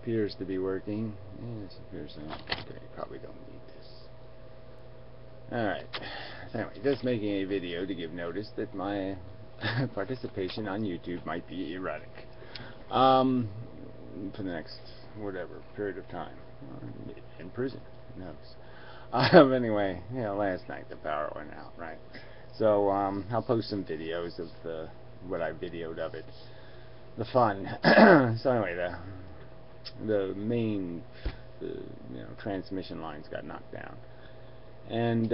appears to be working. Yes, it appears so. Okay, probably don't need this. Alright. So anyway, just making a video to give notice that my participation on YouTube might be erratic. For the next, whatever, period of time. In prison. Who knows? Anyway, last night the power went out, right? So, I'll post some videos of what I videoed of it. The fun. So anyway, the main transmission lines got knocked down, and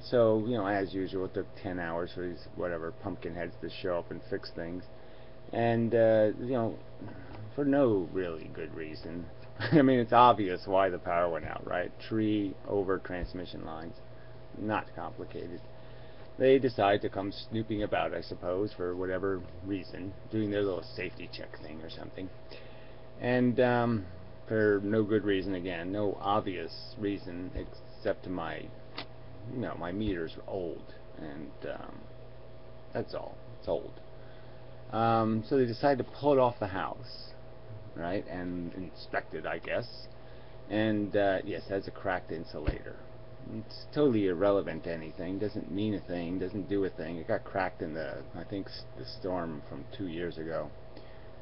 so as usual it took 10 hours for these whatever pumpkin heads to show up and fix things, and for no really good reason. I mean, it's obvious why the power went out, right? Tree over transmission lines, not complicated. They decide to come snooping about, I suppose, for whatever reason, doing their little safety check thing or something. And for no good reason, again, no obvious reason, except to my meter's old, and that's all. It's old. So they decide to pull it off the house, right, and inspect it, I guess. And yes, it has a cracked insulator. It's totally irrelevant to anything, doesn't mean a thing, doesn't do a thing. It got cracked in I think the storm from 2 years ago,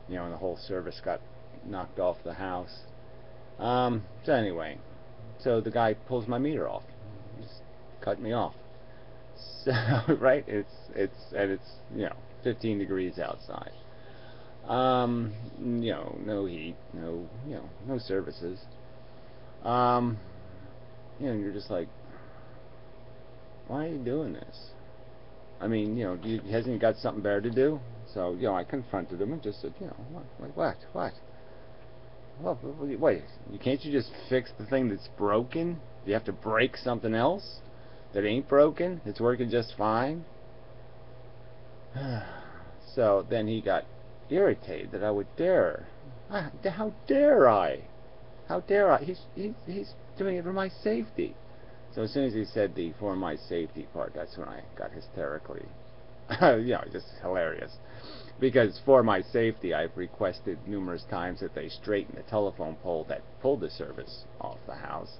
and the whole service got knocked off the house. So anyway, so the guy pulls my meter off, just cut me off. So right, it's 15 degrees outside. No heat, no services. And you're just like, why are you doing this? I mean, hasn't he got something better to do? So, I confronted him and just said, what? Well, wait, can't you just fix the thing that's broken? Do you have to break something else that ain't broken? It's working just fine? So then he got irritated that I would dare. How dare I? How dare I? He's doing it for my safety. So as soon as he said the "for my safety" part, that's when I got hysterically, just hilarious. Because for my safety, I've requested numerous times that they straighten the telephone pole that pulled the service off the house,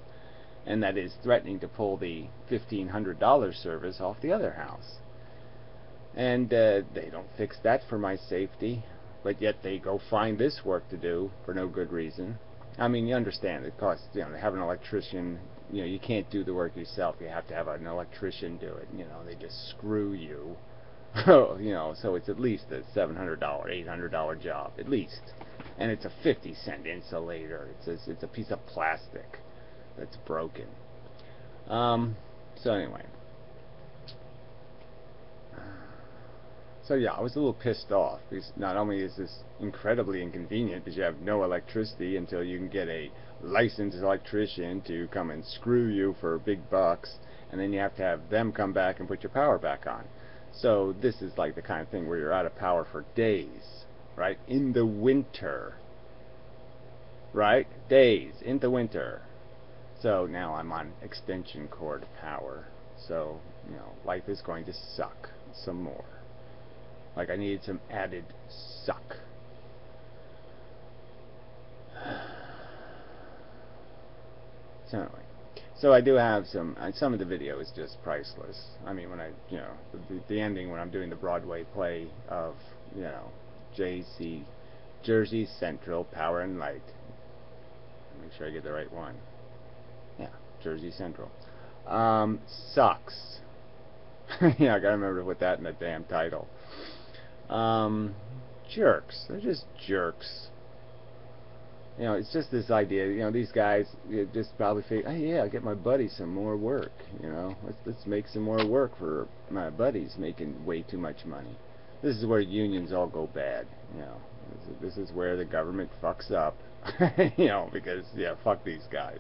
and that is threatening to pull the $1,500 service off the other house. And they don't fix that for my safety, but yet they go find this work to do for no good reason. I mean, you understand it costs, to have an electrician, you can't do the work yourself. You have to have an electrician do it. They just screw you. So it's at least a $700, $800 job, at least. And it's a 50-cent insulator. It's a piece of plastic that's broken. So anyway. So yeah, I was a little pissed off, because not only is this incredibly inconvenient because you have no electricity until you can get a licensed electrician to come and screw you for big bucks, and then you have to have them come back and put your power back on. So this is like the kind of thing where you're out of power for days, right? In the winter. Right? Days in the winter. So now I'm on extension cord power. So, life is going to suck some more. Like I needed some added suck. So anyway, so I do have some of the video is just priceless. I mean, when the ending when I'm doing the Broadway play of, Jersey Central Power and Light. Make sure I get the right one. Yeah, Jersey Central. Sucks. I gotta remember to put that in the damn title. Jerks. They're just jerks. It's just this idea, these guys just probably think, oh yeah, I'll get my buddy some more work, let's make some more work for my buddies making way too much money. This is where unions all go bad, this is where the government fucks up, because, fuck these guys,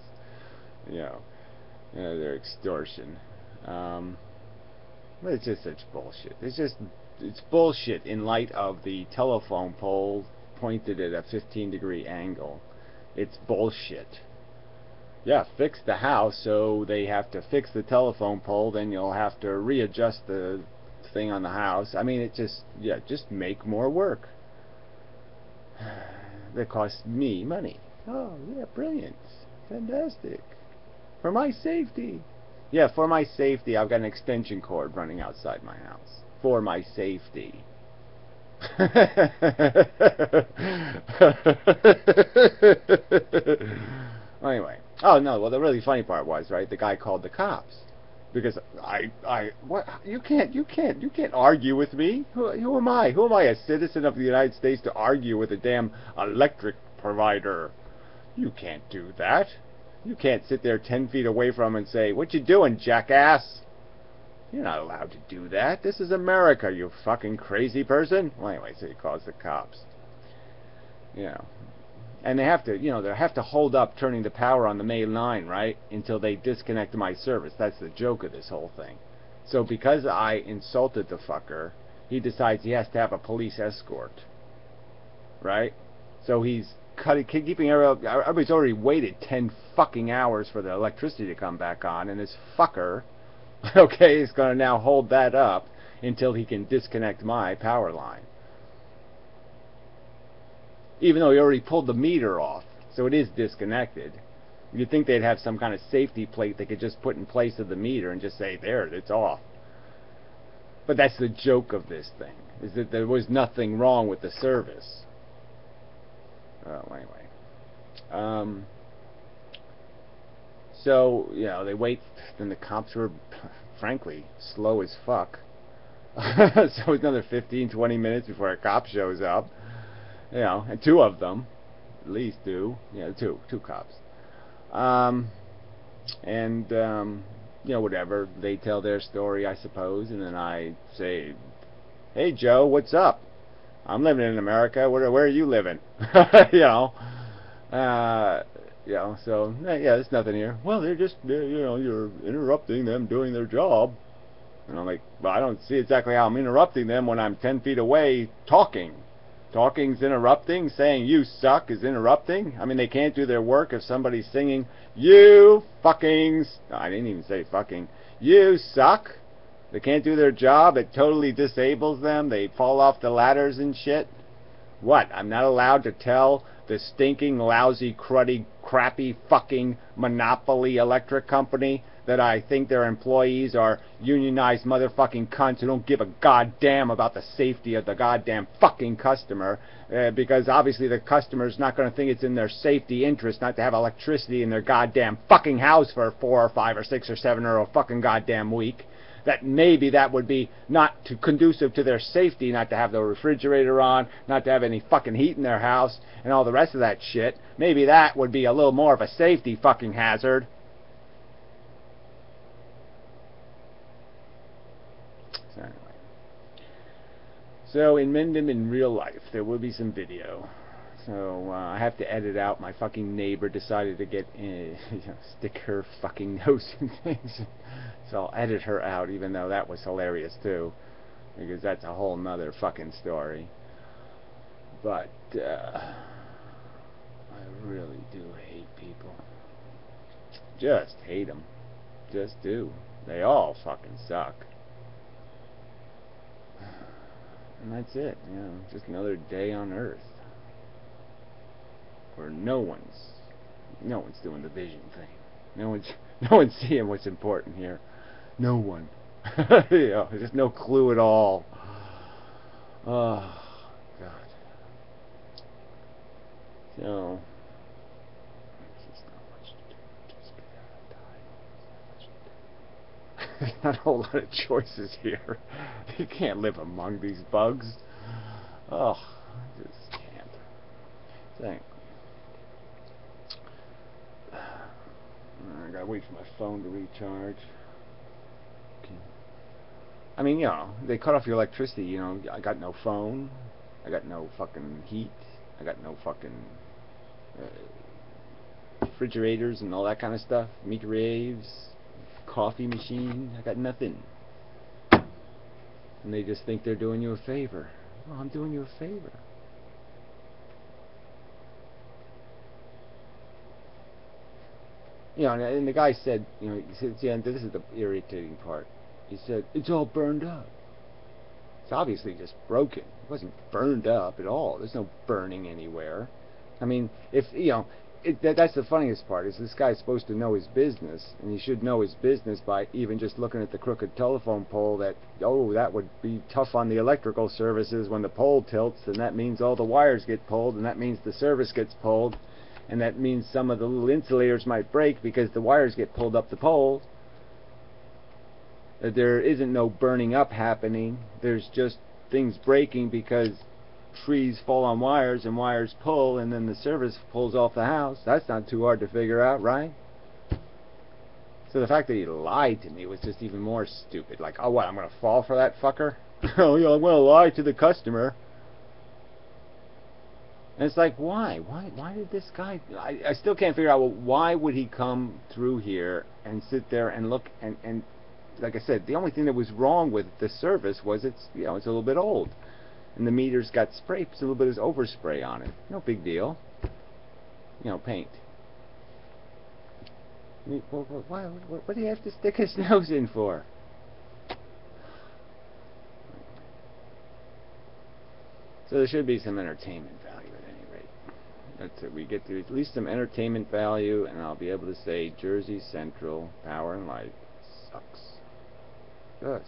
their extortion, but it's just such bullshit. It's bullshit in light of the telephone pole pointed at a 15-degree angle. It's bullshit. Yeah, fix the house, so they have to fix the telephone pole, then you'll have to readjust the thing on the house. I mean, just make more work. that costs me money. Oh, yeah, brilliant. Fantastic. For my safety. Yeah, for my safety, I've got an extension cord running outside my house. For my safety. Anyway. Oh, no, well, the really funny part was, right, the guy called the cops. Because what, you can't argue with me. Who am I? Who am I, a citizen of the United States, to argue with a damn electric provider? You can't do that. You can't sit there 10 feet away from him and say, "What you doing, jackass?" You're not allowed to do that. This is America, you fucking crazy person. Well, anyway, so he calls the cops. You know. And they have to, they have to hold up turning the power on the main line, right, until they disconnect my service. That's the joke of this whole thing. So because I insulted the fucker, he decides he has to have a police escort, right? So he's keeping everybody's already waited 10 fucking hours for the electricity to come back on, and this fucker, okay, is going to now hold that up until he can disconnect my power line. Even though he already pulled the meter off, so it is disconnected. You'd think they'd have some kind of safety plate they could just put in place of the meter and just say, there, it's off. But that's the joke of this thing, is that there was nothing wrong with the service. Oh, anyway. So, they wait, then the cops were, frankly, slow as fuck. So it's another 15, 20 minutes before a cop shows up. And two of them, at least two. Yeah, two cops. Whatever. They tell their story, I suppose, and then I say, "Hey, Joe, what's up? I'm living in America. Where are you living?" So there's nothing here. Well, you're interrupting them doing their job. And I'm like, well, I don't see exactly how I'm interrupting them when I'm 10 feet away talking. Talking's interrupting. Saying "you suck" is interrupting. I mean, they can't do their work if somebody's singing "you fuckings." No, I didn't even say fucking. You suck. They can't do their job. It totally disables them. They fall off the ladders and shit. What? I'm not allowed to tell the stinking, lousy, cruddy, crappy, fucking monopoly electric company that I think their employees are unionized motherfucking cunts who don't give a goddamn about the safety of the goddamn fucking customer, because obviously the customer's not going to think it's in their safety interest not to have electricity in their goddamn fucking house for 4 or 5 or 6 or 7 or a fucking goddamn week. That maybe that would be not too conducive to their safety, not to have the refrigerator on, not to have any fucking heat in their house, and all the rest of that shit. Maybe that would be a little more of a safety fucking hazard. So in Inmendham in real life, there will be some video. So I have to edit out. My fucking neighbor decided to get stick her fucking nose in things. So I'll edit her out, even though that was hilarious too, because that's a whole nother fucking story. But I really do hate people. Just hate them. Just do. They all fucking suck. And that's it, just another day on Earth where no one's doing the vision thing. No one's seeing what's important here. No one. There's no clue at all. Oh God. So there's just not much to do. Just get out and die. There's not a whole lot of choices here. You can't live among these bugs. Oh, I just can't. Thank. I gotta wait for my phone to recharge. Okay. I mean, they cut off your electricity. I got no phone. I got no fucking heat. I got no fucking refrigerators and all that kind of stuff. Microwaves, coffee machine. I got nothing. And they just think they're doing you a favor. Well, I'm doing you a favor. And the guy said, he said, yeah, this is the irritating part. He said, it's all burned up. It's obviously just broken. It wasn't burned up at all. There's no burning anywhere. I mean, if you know, that's the funniest part, is this guy's supposed to know his business, and he should know his business by even just looking at the crooked telephone pole. That, oh, that would be tough on the electrical services when the pole tilts, and that means all the wires get pulled, and that means the service gets pulled, and that means some of the little insulators might break because the wires get pulled up the pole. There isn't no burning up happening. There's just things breaking because trees fall on wires and wires pull, and then the service pulls off the house. That's not too hard to figure out, right? So the fact that he lied to me was just even more stupid. Like, oh, what, I'm going to fall for that fucker? Oh, yeah, I'm going to lie to the customer. And it's like, why? Why did this guy... I still can't figure out, well, why would he come through here and sit there and look and like I said, the only thing that was wrong with the service was it's a little bit old. And the meter's got spray, a little bit of overspray on it. No big deal. Paint. What do you have to stick his nose in for? So there should be some entertainment value at any rate. That's it. We get to at least some entertainment value, and I'll be able to say Jersey Central Power and Light sucks. Just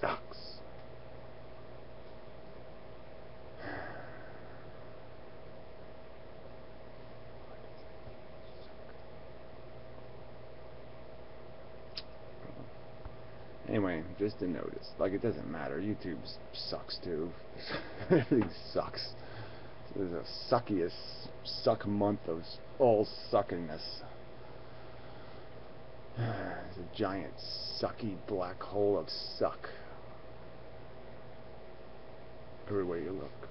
sucks. Anyway, just a notice. Like, it doesn't matter. YouTube sucks too. Everything sucks. There's a suckiest suck month of all suckiness. There's a giant sucky black hole of suck everywhere you look.